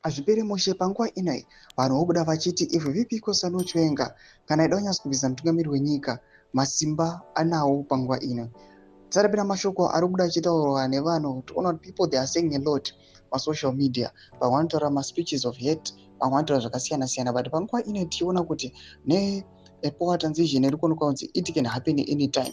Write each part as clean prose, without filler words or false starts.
Zvipere mushe panguva inoi vanhu vobuda vachiti if VP Kosano Chiwenga kana eida kunyatsa kubvisa mutungamiri wenyika masimba anawo panguva ino. Tsarapira mashoko ari kubuda achitaurwa nevanhu toona kuti people they are saying a lot pasocial media. Vamwe vanotaura ma-speeches of hate, vamwe vanotaura zvakasiyana siyana, but panguva ino tichiona kuti power transition iri kuonekwa kuti it can happen anytime.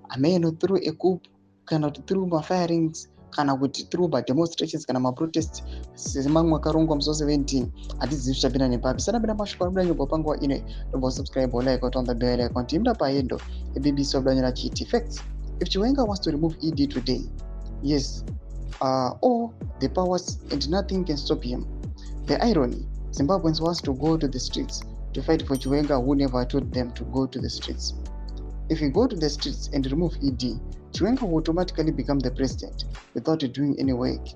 Amen, through a coup kana kuti through ma-firings kana kuti through ma-demonstrations kana ma-protests semamwe akarongwa musi 17 hatizivi zvichapinda nepapi. Sarapira mashoko ari kubuda nyogwa panguva ino. Don't subscribe or like or turn the bell icon. Timda paendo BBC wabudanyira achiti facts. If Chiwenga wants to remove ED today, yes, all the powers and nothing can stop him. The irony, Zimbabweans wants to go to the streets to fight for Chiwenga who never told them to go to the streets. If we go to the streets and remove ED, Chiwenga will automatically become the president without doing any work.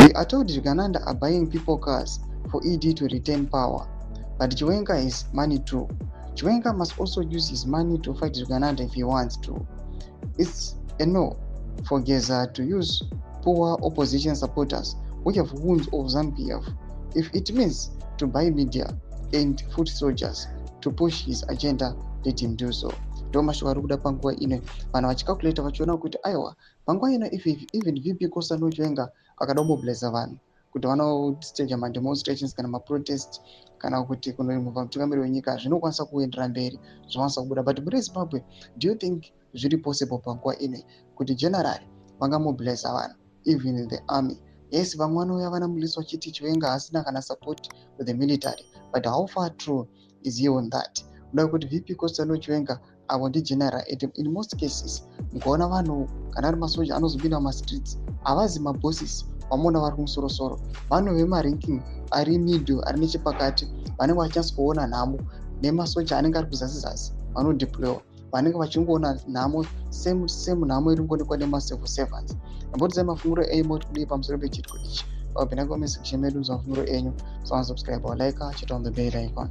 We are told Uganda are buying people cars for ED to retain power, but Chiwenga is money too. Chiwenga must also use his money to fight Uganda if he wants to. It's a no for Geza to use poor opposition supporters who have wounds of ZANU-PF if it means to buy media and foot soldiers to push his agenda, let him do so. Ndo mashoko ari kuda panguva ino vanhu vachicalculate vachiona kuti aiwa panguva ino if even VP Kosano Chiwenga akada kumobiliza vanhu kuti vanostage ma-demonstrations kana ma-protest kana kuti kunoremovha mutungamiri wenyika zvinokwanisa kuenderera mberi zvinokwanisa kubuda, but muri Zimbabwe do you think zviri possible panguva ino kuti generally vangamobiliza vanhu even in the army? Yes, vamwe vanouya vana mulisi vachiti Chiwenga hasina kana support with the military, but how far true is he on that? Kuda kuti VP Kosano Chiwenga avo ndi general in most cases mukaona vanhu kana ari masoja anozopinda mumastreets havazi mabosses vamona vari kumusorosoro, vanhu vemaranking ari middle ari nechepakati vanenge vachanyatsokuona nhamo nemasoja anenge ari kuzasi zasi vanodeploywa vanenge vachingoona nhamo same nhamo iri kuonekwa nemacivil servants. Ambotizai mafunguro enyu moti kudii pamusoro pechitiko ichi. Pabvina comment section medu mafunguro enyu. So subscribe or like, hit on the bell icon.